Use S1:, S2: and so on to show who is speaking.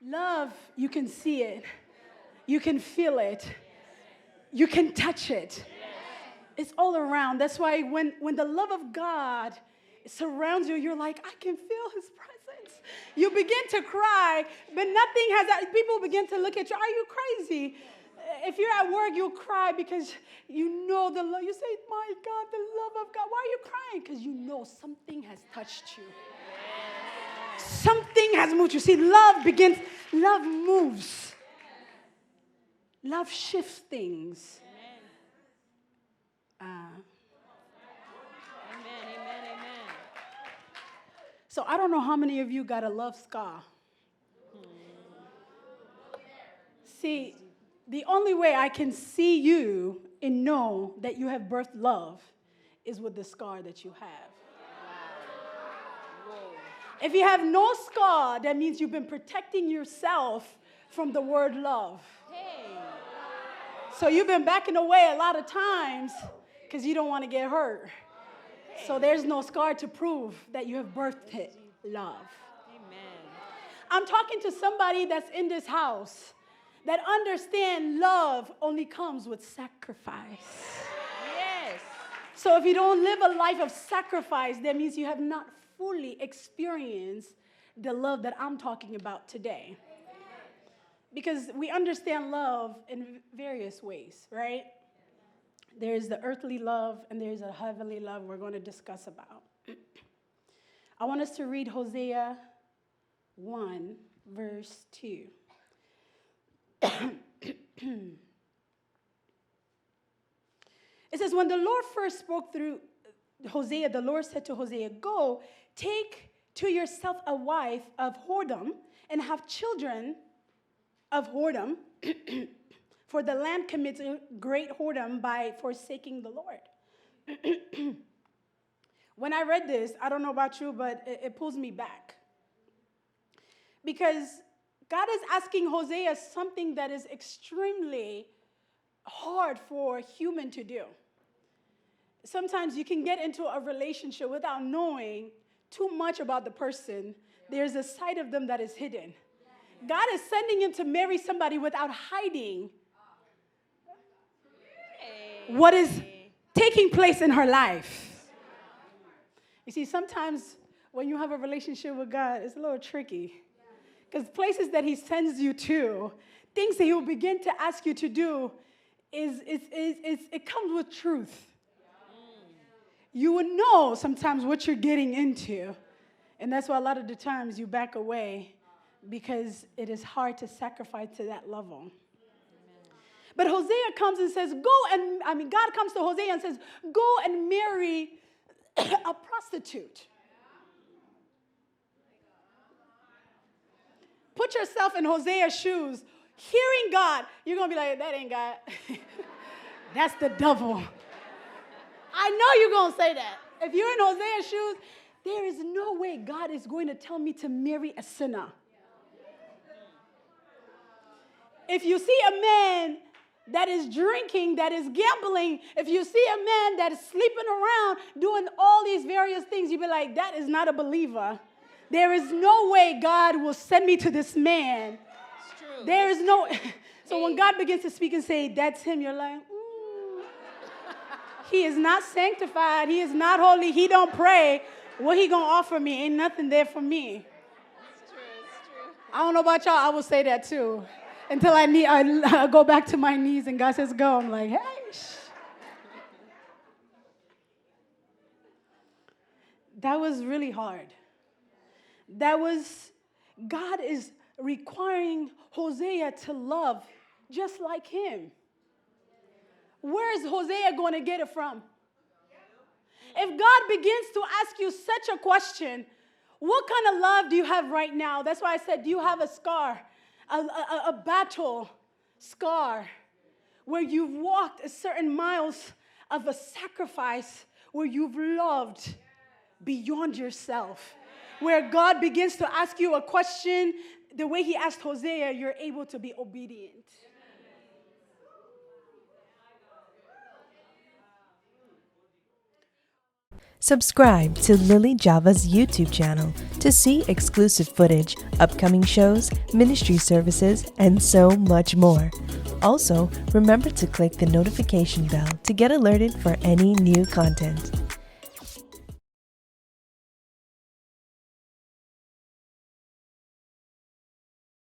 S1: Love, you can see it. You can feel it. You can touch it. It's all around. That's why when the love of God surrounds you, you're like, I can feel his presence. You begin to cry, but nothing has, people begin to look at you. Are you crazy? If you're at work, you'll cry because you know the love. You say, my God, the love of God. Why are you crying? Because you know something has touched you. Something has moved you. See, love moves. Love shifts things.
S2: Amen, amen.
S1: So I don't know how many of you got a love scar. See, the only way I can see you and know that you have birthed love is with the scar that you have. If you have no scar, that means you've been protecting yourself from the word love. So you've been backing away a lot of times because you don't want to get hurt. So there's no scar to prove that you have birthed it, love.
S2: Amen.
S1: I'm talking to somebody that's in this house that understand love only comes with sacrifice.
S2: Yes.
S1: So if you don't live a life of sacrifice, that means you have not fully experienced the love that I'm talking about today. Because we understand love in various ways, right? There's the earthly love and there's a heavenly love we're going to discuss about. I want us to read Hosea 1, verse 2. It says, when the Lord first spoke through Hosea, the Lord said to Hosea, go, take to yourself a wife of whoredom and have children of whoredom, for the land commits a great whoredom by forsaking the Lord. When I read this, I don't know about you, but it pulls me back. Because God is asking Hosea something that is extremely hard for a human to do. Sometimes you can get into a relationship without knowing too much about the person. There's a side of them that is hidden. God is sending him to marry somebody without hiding what is taking place in her life. You see, sometimes when you have a relationship with God, it's a little tricky. Because places that he sends you to, things that he will begin to ask you to do, it comes with truth. You would know sometimes what you're getting into. And that's why a lot of the times you back away because it is hard to sacrifice to that level. Amen. But Hosea comes and says, God comes to Hosea and says, go and marry a prostitute. Put yourself in Hosea's shoes. Hearing God, you're going to be like, that ain't God. That's the devil. I know you're going to say that. If you're in Hosea's shoes, there is no way God is going to tell me to marry a sinner. If you see a man that is drinking, that is gambling, if you see a man that is sleeping around doing all these various things, you'll be like, that is not a believer. There is no way God will send me to this man.
S2: It's true.
S1: There is no... So when God begins to speak and say, that's him, you're like, he is not sanctified. He is not holy. He don't pray. What he going to offer me? Ain't nothing there for me.
S2: It's true.
S1: I don't know about y'all. I will say that too. Until I go back to my knees and God says, go. I'm like, hey. That was really hard. God is requiring Hosea to love just like him. Where is Hosea going to get it from? If God begins to ask you such a question, what kind of love do you have right now? That's why I said, do you have a scar, a battle scar, where you've walked a certain miles of a sacrifice, where you've loved beyond yourself, where God begins to ask you a question, the way he asked Hosea, you're able to be obedient.
S3: Subscribe to Lily Java's YouTube channel to see exclusive footage, upcoming shows, ministry services, and so much more. Also, remember to click the notification bell to get alerted for any new content.